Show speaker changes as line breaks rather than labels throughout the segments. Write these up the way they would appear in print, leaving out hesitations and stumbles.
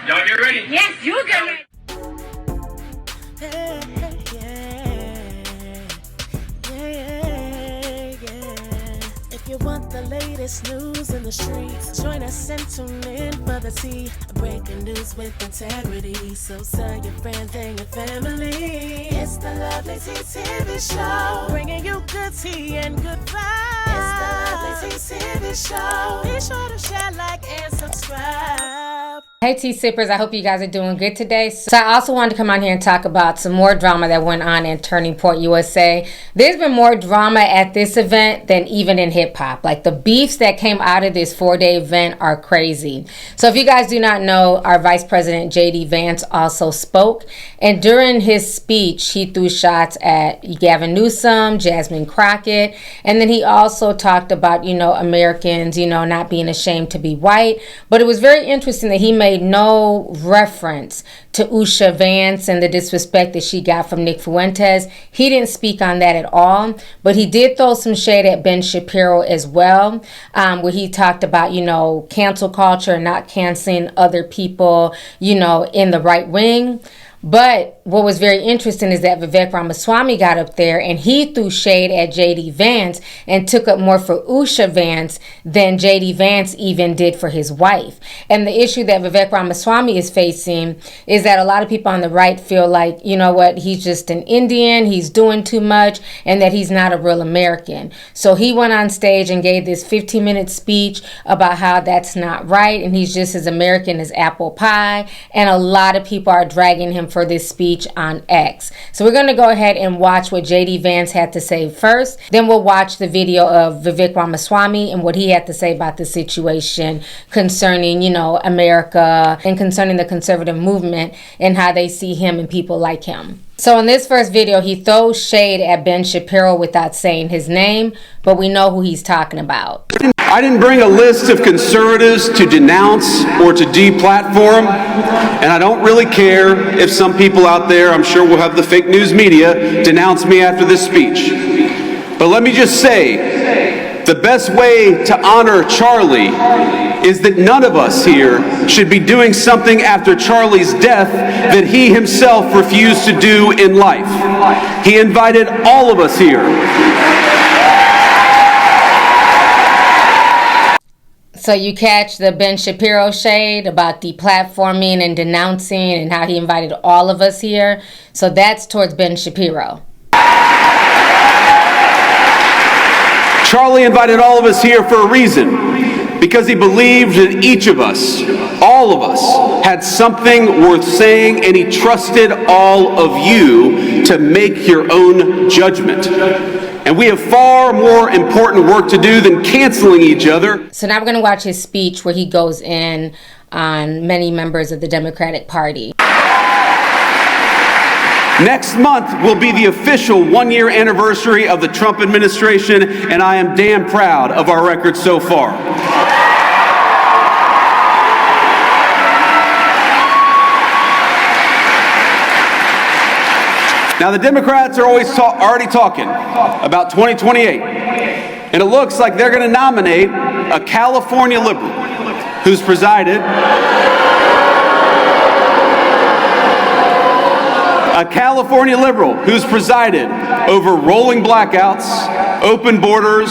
Y'all get ready?
Yes, you get ready.
If you want the latest news in the streets, join us and tune in for the tea. Breaking news with integrity. So tell your friends and your family. It's the Lovelyti TV show, bringing you good tea and good vibes. It's the Lovelyti TV show. Be sure to share, like, and subscribe.
Hey tea sippers, I hope you guys are doing good today. So I also wanted to come on here and talk about some more drama that went on in Turning Point USA. There's been more drama at this event than even in hip hop. Like the beefs that came out of this 4-day event are crazy. So if you guys do not know, our Vice President JD Vance also spoke, and during his speech he threw shots at Gavin Newsom, Jasmine Crockett, and then he also talked about, Americans, not being ashamed to be white. But it was very interesting that he made no reference to USA Vance and the disrespect that she got from Nick Fuentes. He didn't speak on that at all, but he did throw some shade at Ben Shapiro as well, where he talked about, cancel culture, not canceling other people, in the right wing. But what was very interesting is that Vivek Ramaswamy got up there and he threw shade at JD Vance and took up more for USA Vance than JD Vance even did for his wife. And the issue that Vivek Ramaswamy is facing is that a lot of people on the right feel like, he's just an Indian, he's doing too much, and that he's not a real American. So he went on stage and gave this 15-minute speech about how that's not right and he's just as American as apple pie. And a lot of people are dragging him for this speech on X. So we're going to go ahead and watch what JD Vance had to say first. Then we'll watch the video of Vivek Ramaswamy and what he had to say about the situation concerning, America and concerning the conservative movement and how they see him and people like him. So in this first video, he throws shade at Ben Shapiro without saying his name, but we know who he's talking about.
I didn't bring a list of conservatives to denounce or to deplatform, and I don't really care if some people out there, I'm sure we'll have the fake news media, denounce me after this speech. But let me just say, the best way to honor Charlie is that none of us here should be doing something after Charlie's death that he himself refused to do in life. He invited all of us here.
So you catch the Ben Shapiro shade about deplatforming and denouncing and how he invited all of us here. So that's towards Ben Shapiro.
Charlie invited all of us here for a reason, because he believed that each of us, all of us, had something worth saying, and he trusted all of you to make your own judgment. And we have far more important work to do than canceling each other.
So now we're going to watch his speech where he goes in on many members of the Democratic Party.
Next month will be the official one-year anniversary of the Trump administration, and I am damn proud of our record so far. Now, the Democrats are already talking about 2028, and it looks like they're going to nominate a California liberal who's presided over rolling blackouts, open borders,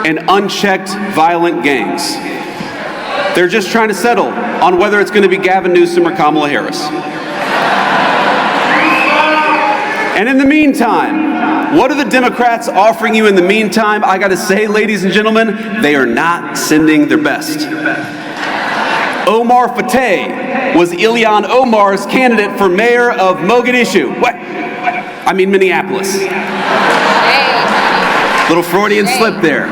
and unchecked violent gangs. They're just trying to settle on whether it's going to be Gavin Newsom or Kamala Harris. And in the meantime, what are the Democrats offering you in the meantime? I got to say, ladies and gentlemen, they are not sending their best. Omar Fateh was Ilhan Omar's candidate for mayor of Mogadishu. Minneapolis. Little Freudian slip there.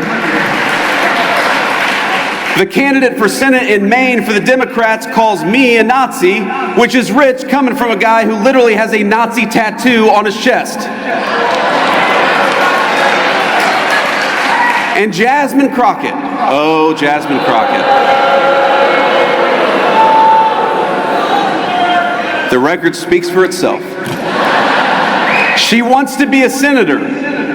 The candidate for Senate in Maine for the Democrats calls me a Nazi, which is rich coming from a guy who literally has a Nazi tattoo on his chest. And Jasmine Crockett. Oh, Jasmine Crockett. The record speaks for itself. She wants to be a senator,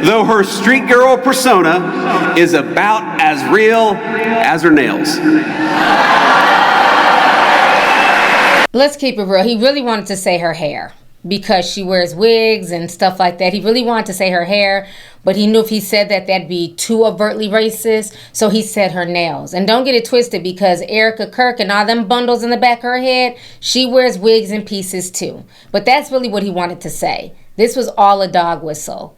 though her street girl persona is about as real as her nails.
Let's keep it real. He really wanted to say her hair because she wears wigs and stuff like that. He really wanted to say her hair, but he knew if he said that, that'd be too overtly racist. So he said her nails. And don't get it twisted, because Erica Kirk and all them bundles in the back of her head, she wears wigs and pieces too. But that's really what he wanted to say. This was all a dog whistle.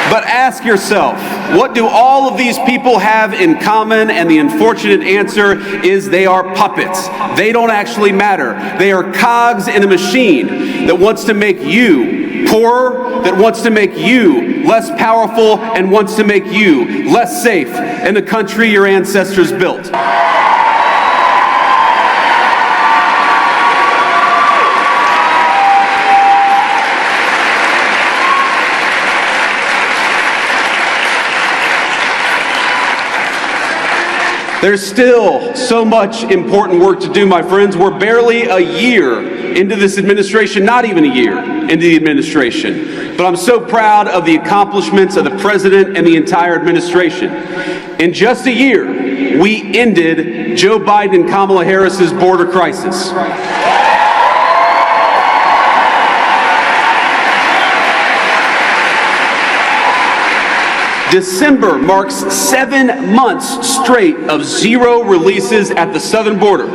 But ask yourself, what do all of these people have in common? And the unfortunate answer is they are puppets. They don't actually matter. They are cogs in a machine that wants to make you poorer, that wants to make you less powerful, and wants to make you less safe in the country your ancestors built. There's still so much important work to do, my friends. We're barely a year into this administration, not even a year into the administration. But I'm so proud of the accomplishments of the president and the entire administration. In just a year, we ended Joe Biden and Kamala Harris's border crisis. December marks 7 months straight of zero releases at the southern border.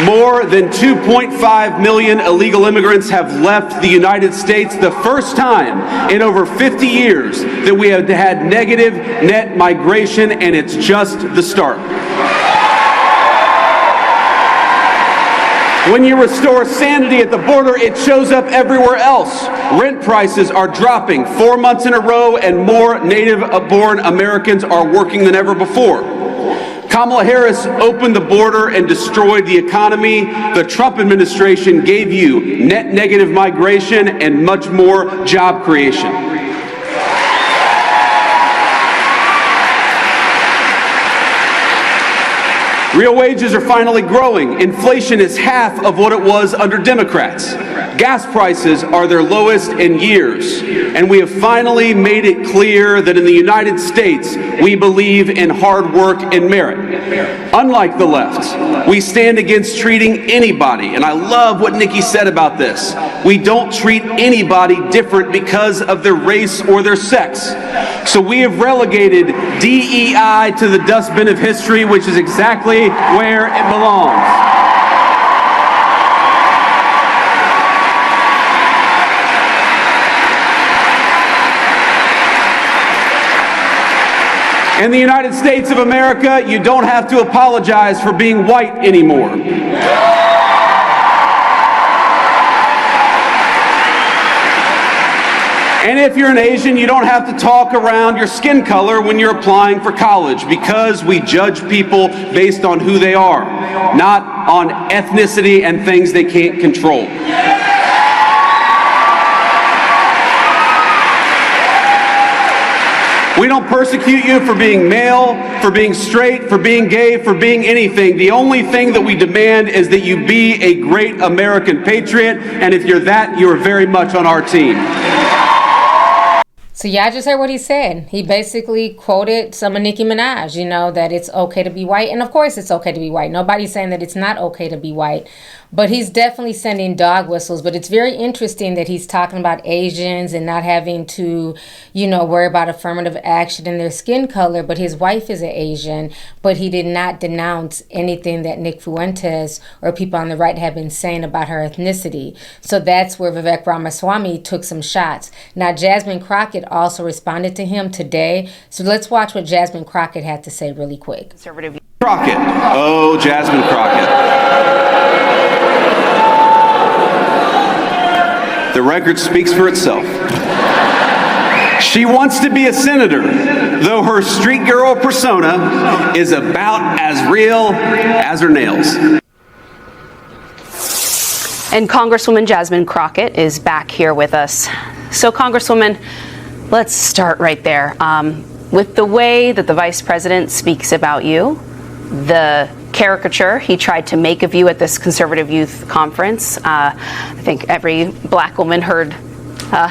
More than 2.5 million illegal immigrants have left the United States, the first time in over 50 years that we have had negative net migration, and it's just the start. When you restore sanity at the border, it shows up everywhere else. Rent prices are dropping 4 months in a row, and more native-born Americans are working than ever before. Kamala Harris opened the border and destroyed the economy. The Trump administration gave you net negative migration and much more job creation. Real wages are finally growing. Inflation is half of what it was under Democrats. Gas prices are their lowest in years. And we have finally made it clear that in the United States, we believe in hard work and merit. Unlike the left, we stand against treating anybody, and I love what Nikki said about this. We don't treat anybody different because of their race or their sex. So we have relegated DEI to the dustbin of history, which is exactly where it belongs. In the United States of America, you don't have to apologize for being white anymore. And if you're an Asian, you don't have to talk around your skin color when you're applying for college, because we judge people based on who they are, not on ethnicity and things they can't control. We don't persecute you for being male, for being straight, for being gay, for being anything. The only thing that we demand is that you be a great American patriot, and if you're that, you're very much on our team.
So y'all just heard what he said. He basically quoted some of Nicki Minaj, that it's okay to be white. And of course it's okay to be white. Nobody's saying that it's not okay to be white. But he's definitely sending dog whistles. But it's very interesting that he's talking about Asians and not having to, worry about affirmative action in their skin color. But his wife is an Asian. But he did not denounce anything that Nick Fuentes or people on the right have been saying about her ethnicity. So that's where Vivek Ramaswamy took some shots. Now, Jasmine Crockett also responded to him today. So let's watch what Jasmine Crockett had to say really quick.
Conservative Crockett. Oh, Jasmine Crockett. The record speaks for itself. She wants to be a senator, though her street girl persona is about as real as her nails.
And Congresswoman Jasmine Crockett is back here with us. So, Congresswoman, let's start right there. With the way that the Vice President speaks about you, the caricature he tried to make of you at this conservative youth conference. I think every black woman heard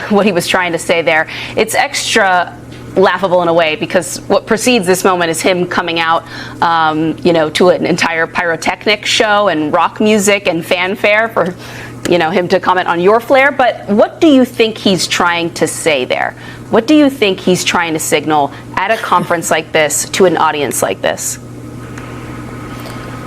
what he was trying to say there. It's extra laughable in a way because what precedes this moment is him coming out, to an entire pyrotechnic show and rock music and fanfare for, him to comment on your flair. But what do you think he's trying to say there? What do you think he's trying to signal at a conference like this to an audience like this?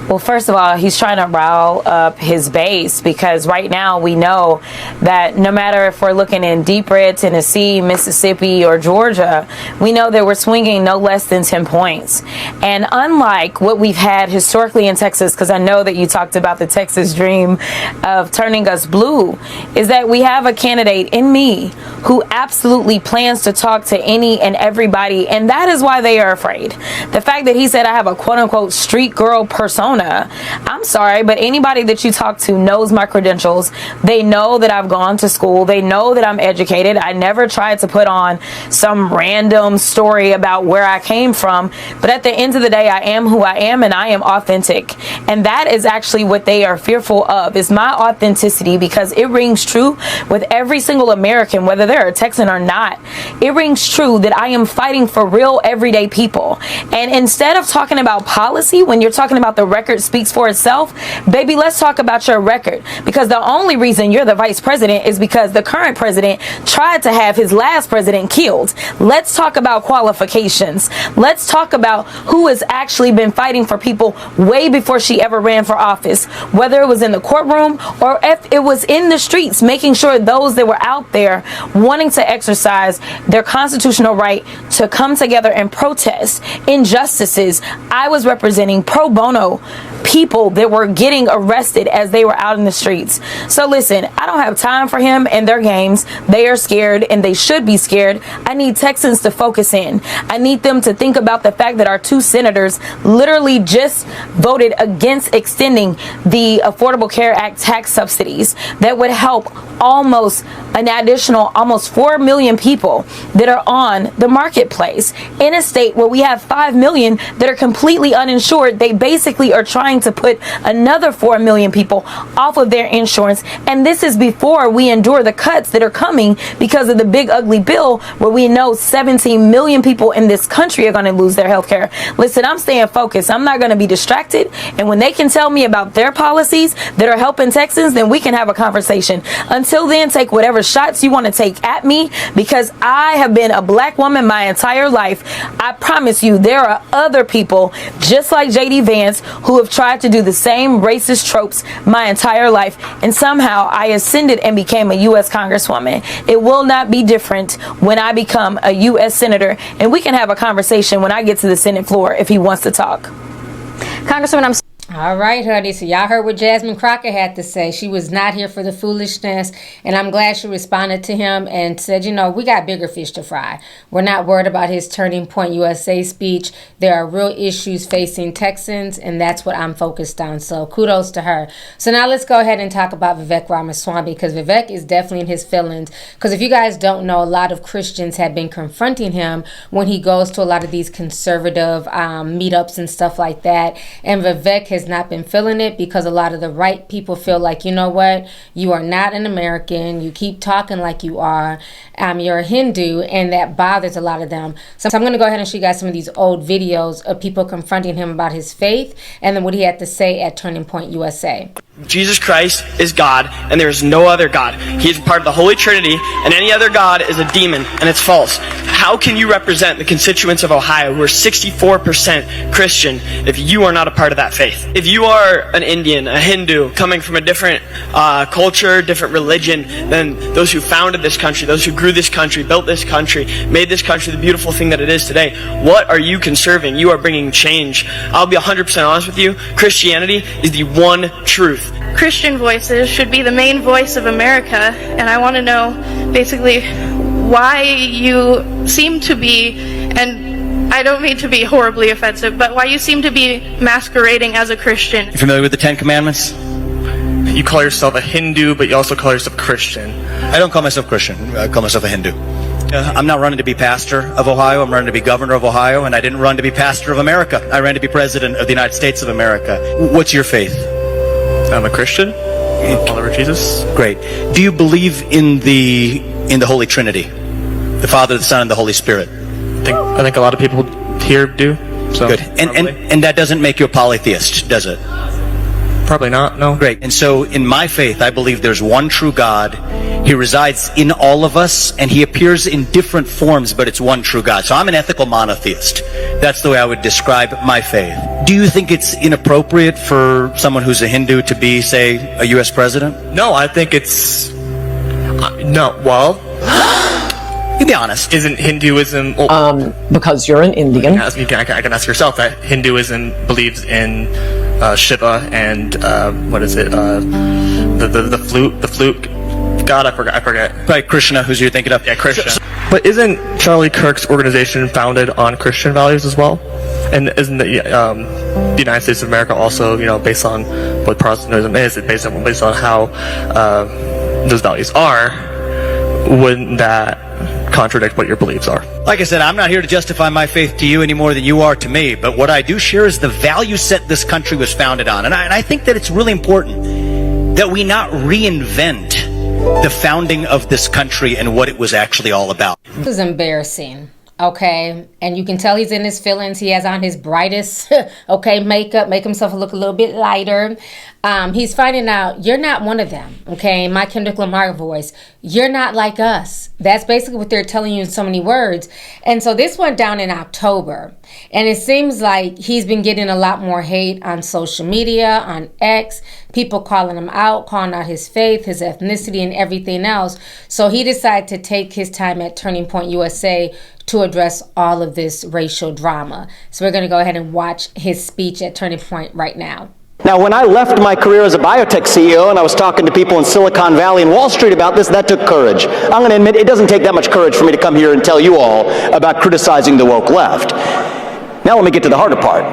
Well, first of all, he's trying to rile up his base because right now we know that no matter if we're looking in deep red Tennessee, Mississippi, or Georgia, we know that we're swinging no less than 10 points. And unlike what we've had historically in Texas, because I know that you talked about the Texas dream of turning us blue, is that we have a candidate in me who absolutely plans to talk to any and everybody, and that is why they are afraid. The fact that he said I have a quote-unquote street girl persona, I'm sorry, but anybody that you talk to knows my credentials. They know that I've gone to school. They know that I'm educated. I never tried to put on some random story about where I came from. But at the end of the day, I am who I am and I am authentic. And that is actually what they are fearful of, is my authenticity, because it rings true with every single American, whether they're a Texan or not. It rings true that I am fighting for real everyday people. And instead of talking about policy, when you're talking about the record speaks for itself, baby, let's talk about your record, because the only reason you're the vice president is because the current president tried to have his last president killed. Let's talk about qualifications. Let's talk about who has actually been fighting for people way before she ever ran for office, whether it was in the courtroom or if it was in the streets, making sure those that were out there wanting to exercise their constitutional right to come together and protest injustices. I was representing pro bono people that were getting arrested as they were out in the streets. So listen, I don't have time for him and their games. They are scared and they should be scared. I need Texans to focus in. I need them to think about the fact that our 2 senators literally just voted against extending the Affordable Care Act tax subsidies that would help almost an additional almost 4 million people that are on the marketplace in a state where we have 5 million that are completely uninsured. They basically are trying to put another 4 million people off of their insurance, and this is before we endure the cuts that are coming because of the big ugly bill where we know 17 million people in this country are going to lose their health care. Listen, I'm staying focused. I'm not going to be distracted, and when they can tell me about their policies that are helping Texans, then we can have a conversation. Until then, take whatever shots you want to take at me, because I have been a black woman my entire life. I promise you there are other people just like JD Vance who have tried to do the same racist tropes my entire life, and somehow I ascended and became a U.S. Congresswoman. It will not be different when I become a U.S. Senator, and we can have a conversation when I get to the Senate floor if he wants to talk.
Congresswoman,
All right, honey. So y'all heard what Jasmine Crockett had to say. She was not here for the foolishness, and I'm glad she responded to him and said, we got bigger fish to fry. We're not worried about his Turning Point USA speech. There are real issues facing Texans, and that's what I'm focused on. So kudos to her. So now let's go ahead and talk about Vivek Ramaswamy, because Vivek is definitely in his feelings. Because if you guys don't know, a lot of Christians have been confronting him when he goes to a lot of these conservative meetups and stuff like that. And Vivek has not been feeling it, because a lot of the right people feel like, you know what, you are not an American, you keep talking like you are, you're a Hindu, and that bothers a lot of them. So I'm going to go ahead and show you guys some of these old videos of people confronting him about his faith, and then what he had to say at Turning Point USA.
Jesus Christ is God, and there is no other God. He is part of the Holy Trinity, and any other God is a demon, and it's false. How can you represent the constituents of Ohio who are 64% Christian if you are not a part of that faith? If you are an Indian, a Hindu, coming from a different culture, different religion than those who founded this country, those who grew this country, built this country, made this country the beautiful thing that it is today, what are you conserving? You are bringing change. I'll be 100% honest with you. Christianity is the one truth.
Christian voices should be the main voice of America, and I want to know basically why you seem to be, and I don't mean to be horribly offensive, but why you seem to be masquerading as a Christian.
You familiar with the 10 Commandments?
You call yourself a Hindu, but you also call yourself Christian.
I don't call myself Christian. I call myself a Hindu. I'm not running to be pastor of Ohio. I'm running to be governor of Ohio, and I didn't run to be pastor of America. I ran to be president of the United States of America. What's your faith?
I'm a Christian. I'm a follower of Jesus.
Great. Do you believe in the in the Holy Trinity, the Father, the Son, and the Holy Spirit?
I think a lot of people here do. So
Good. And that doesn't make you a polytheist, does it?
probably not. No.
Great. And so in my faith, I believe there's one true God. He resides in all of us, and he appears in different forms, but it's one true God. So I'm an ethical monotheist. That's the way I would describe my faith. Do you think it's inappropriate for someone who's a Hindu to be, say, a U.S. president?
No, I think it's no. Well,
you be honest.
Isn't Hinduism?
Because you're an Indian.
I can ask yourself that Hinduism believes in Shiva and what is it? The flute god. I forget.
Right, Krishna, who's you're thinking of?
Yeah, Krishna. But isn't Charlie Kirk's organization founded on Christian values as well? And isn't the United States of America also, based on what Protestantism is, based on how those values are? Wouldn't that contradict what your beliefs are?
Like I said, I'm not here to justify my faith to you any more than you are to me, but what I do share is the value set this country was founded on. And I think that it's really important that we not reinvent the founding of this country and what it was actually all about.
This is embarrassing. Okay, and you can tell he's in his feelings. He has on his brightest, makeup, make himself look a little bit lighter. He's finding out you're not one of them. Okay, my Kendrick Lamar voice. You're not like us. That's basically what they're telling you in so many words. And so this went down in October, and it seems like he's been getting a lot more hate on social media, on X. People calling him out, calling out his faith, his ethnicity, and everything else. So he decided to take his time at Turning Point USA to address all of this racial drama. So we're going to go ahead and watch his speech at Turning Point right now.
Now, when I left my career as a biotech CEO and I was talking to people in Silicon Valley and Wall Street about this, that took courage. I'm going to admit it doesn't take that much courage for me to come here and tell you all about criticizing the woke left. Now let me get to the harder part.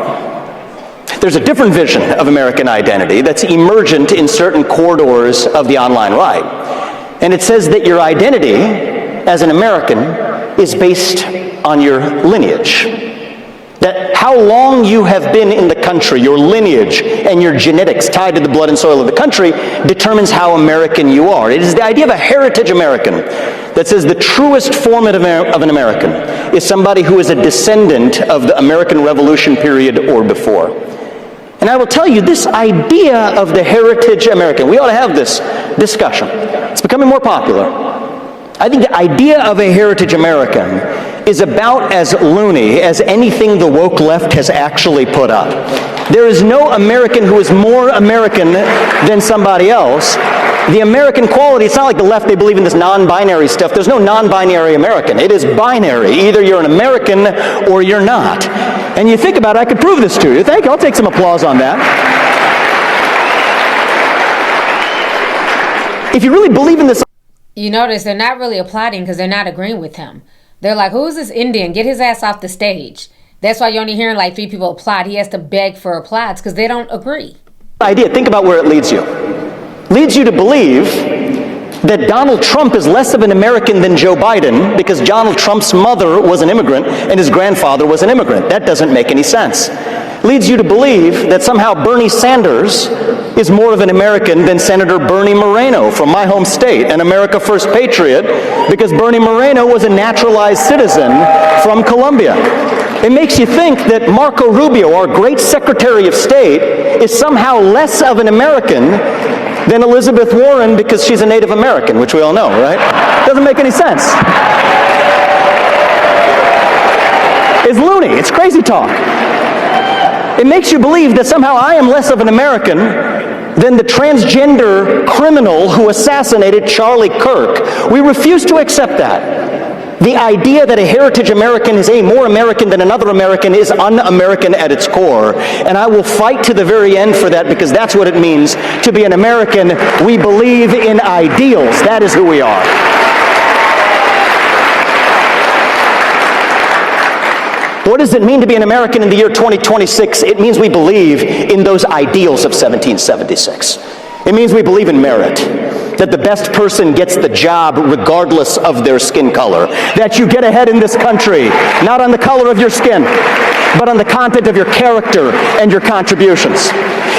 There's a different vision of American identity that's emergent in certain corridors of the online right. And it says that your identity as an American is based on your lineage. That how long you have been in the country, your lineage and your genetics tied to the blood and soil of the country determines how American you are. It is the idea of a heritage American that says the truest form of an American is somebody who is a descendant of the American Revolution period or before. And I will tell you, this idea of the heritage American, we ought to have this discussion. It's becoming more popular. I think the idea of a heritage American is about as loony as anything the woke left has actually put up. There is no American who is more American than somebody else. The American quality, it's not like the left, they believe in this non-binary stuff. There's no non-binary American. It is binary. Either you're an American or you're not. And you think about it, I could prove this to you. Thank you. I'll take some applause on that. If you really believe in this...
You notice they're not really applauding because they're not agreeing with him. They're like, who's this Indian? Get his ass off the stage. That's why you're only hearing like 3 people applaud. He has to beg for applause because they don't agree.
Idea, think about where it leads you. Leads you to believe that Donald Trump is less of an American than Joe Biden because Donald Trump's mother was an immigrant and his grandfather was an immigrant. That doesn't make any sense. Leads you to believe that somehow Bernie Sanders is more of an American than Senator Bernie Moreno from my home state, an America First patriot, because Bernie Moreno was a naturalized citizen from Colombia. It makes you think that Marco Rubio, our great Secretary of State, is somehow less of an American than Elizabeth Warren because she's a Native American, which we all know, right? Doesn't make any sense. It's loony. It's crazy talk. It makes you believe that somehow I am less of an American than the transgender criminal who assassinated Charlie Kirk. We refuse to accept that. The idea that a heritage American is more American than another American is un-American at its core. And I will fight to the very end for that because that's what it means to be an American. We believe in ideals. That is who we are. What does it mean to be an American in the year 2026? It means we believe in those ideals of 1776. It means we believe in merit, that the best person gets the job regardless of their skin color, that you get ahead in this country, not on the color of your skin, but on the content of your character and your contributions.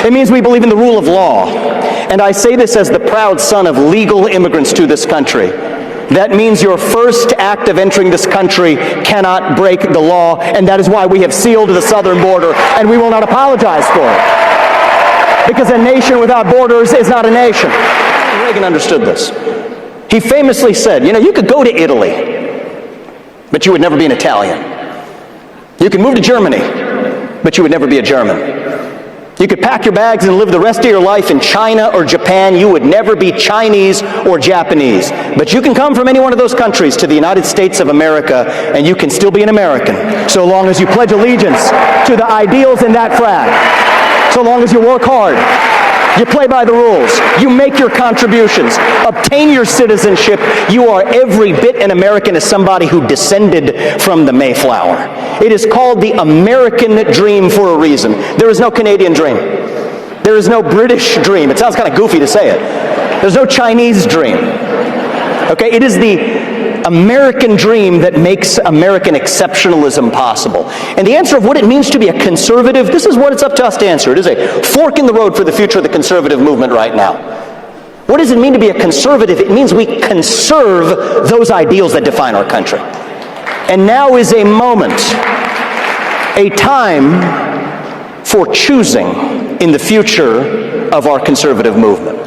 It means we believe in the rule of law. And I say this as the proud son of legal immigrants to this country. That means your first act of entering this country cannot break the law, and that is why we have sealed the southern border, and we will not apologize for it. Because a nation without borders is not a nation. Reagan understood this. He famously said, you could go to Italy, but you would never be an Italian. You could move to Germany, but you would never be a German. You could pack your bags and live the rest of your life in China or Japan. You would never be Chinese or Japanese. But you can come from any one of those countries to the United States of America, and you can still be an American, so long as you pledge allegiance to the ideals in that flag, so long as you work hard, you play by the rules, you make your contributions, obtain your citizenship. You are every bit an American as somebody who descended from the Mayflower. It is called the American dream for a reason. There is no Canadian dream. There is no British dream. It sounds kind of goofy to say it. There's no Chinese dream. Okay, it is the American dream that makes American exceptionalism possible. And the answer of what it means to be a conservative, this is what it's up to us to answer. It is a fork in the road for the future of the conservative movement right now. What does it mean to be a conservative? It means we conserve those ideals that define our country. And now is a moment, a time for choosing in the future of our conservative movement.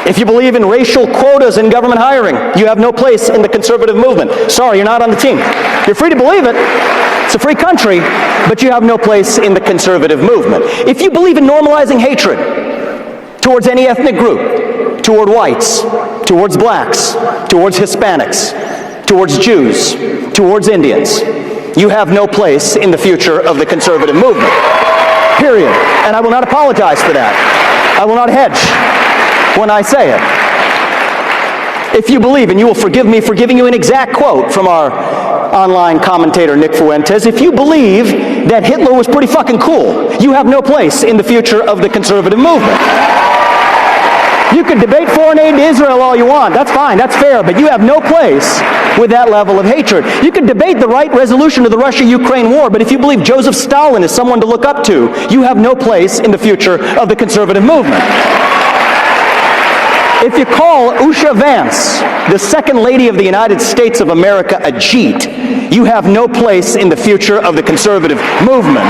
If you believe in racial quotas in government hiring, you have no place in the conservative movement. Sorry, you're not on the team. You're free to believe it. It's a free country, but you have no place in the conservative movement. If you believe in normalizing hatred towards any ethnic group, toward whites, towards blacks, towards Hispanics, towards Jews, towards Indians, you have no place in the future of the conservative movement. Period. And I will not apologize for that. I will not hedge when I say it. If you believe, and you will forgive me for giving you an exact quote from our online commentator Nick Fuentes, if you believe that Hitler was pretty fucking cool, you have no place in the future of the conservative movement. You can debate foreign aid to Israel all you want. That's fine. That's fair. But you have no place with that level of hatred. You can debate the right resolution of the Russia-Ukraine war, but if you believe Joseph Stalin is someone to look up to, you have no place in the future of the conservative movement. If you call Usha Vance, the second lady of the United States of America, a Jeet, you have no place in the future of the conservative movement.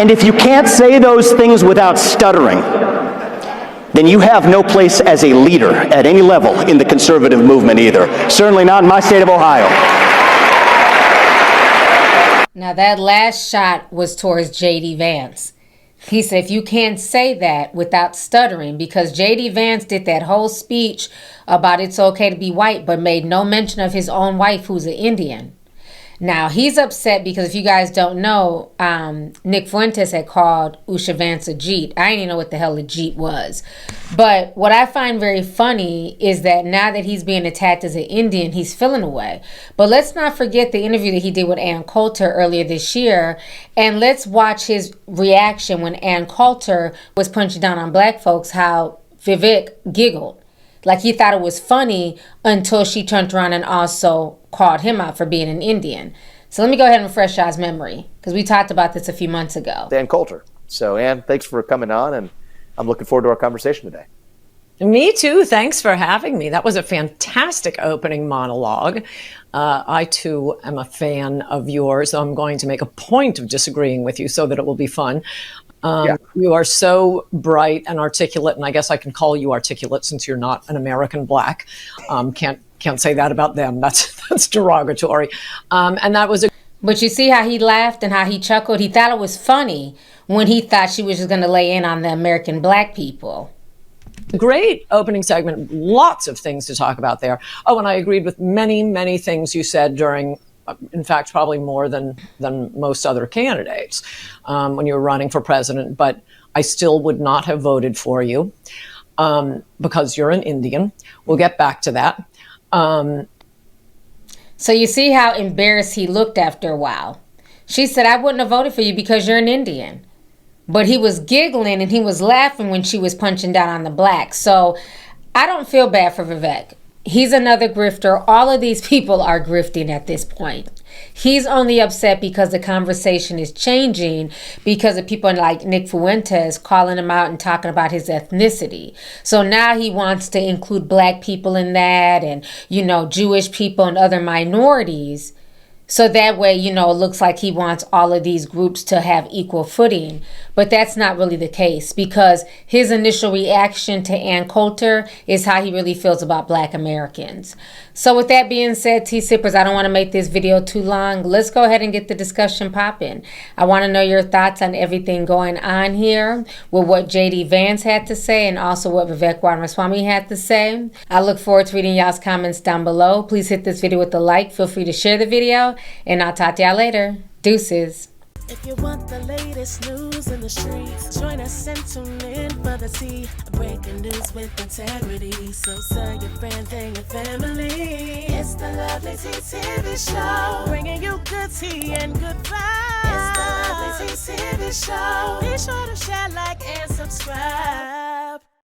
And if you can't say those things without stuttering, then you have no place as a leader at any level in the conservative movement either. Certainly not in my state of Ohio.
Now that last shot was towards J.D. Vance. He said, if you can't say that without stuttering, because J.D. Vance did that whole speech about it's okay to be white, but made no mention of his own wife, who's an Indian. Now, he's upset because if you guys don't know, Nick Fuentes had called Usha Vance a Jeet. I didn't even know what the hell a Jeet was. But what I find very funny is that now that he's being attacked as an Indian, he's feeling away. But let's not forget the interview that he did with Ann Coulter earlier this year. And let's watch his reaction when Ann Coulter was punching down on black folks, how Vivek giggled. Like he thought it was funny until she turned around and also called him out for being an Indian. So let me go ahead and refresh y'all's memory, because we talked about this a few months ago.
Ann Coulter. So Ann, thanks for coming on, and I'm looking forward to our conversation today.
Me too. Thanks for having me. That was a fantastic opening monologue. I too am a fan of yours. So I'm going to make a point of disagreeing with you so that it will be fun. You are so bright and articulate, and I guess I can call you articulate since you're not an American black. Can't say that about them. That's derogatory. And that was a.
But you see how he laughed and how he chuckled? He thought it was funny when he thought she was just going to lay in on the American black people.
Great opening segment. Lots of things to talk about there. Oh, and I agreed with many, many things you said during, in fact, probably more than most other candidates when you were running for president. But I still would not have voted for you because you're an Indian. We'll get back to that.
So you see how embarrassed he looked after a while. She said, I wouldn't have voted for you because you're an Indian. But he was giggling and he was laughing when she was punching down on the blacks. So I don't feel bad for Vivek. He's another grifter. All of these people are grifting at this point. He's only upset because the conversation is changing because of people like Nick Fuentes calling him out and talking about his ethnicity. So now he wants to include black people in that and, you know, Jewish people and other minorities. So that way, you know, it looks like he wants all of these groups to have equal footing. But that's not really the case, because his initial reaction to Ann Coulter is how he really feels about Black Americans. So with that being said, T-Sippers, I don't want to make this video too long. Let's go ahead and get the discussion popping. I want to know your thoughts on everything going on here, with what J.D. Vance had to say and also what Vivek Ramaswamy had to say. I look forward to reading y'all's comments down below. Please hit this video with a like. Feel free to share the video. And I'll talk to y'all later. Deuces.
If you want the latest news in the streets, join us and tune in for the tea. Breaking news with integrity. So tell your friends and your family. It's the Lovelyti TV show, bringing you good tea and good vibes. It's the Lovelyti TV show. Be sure to share, like, and subscribe.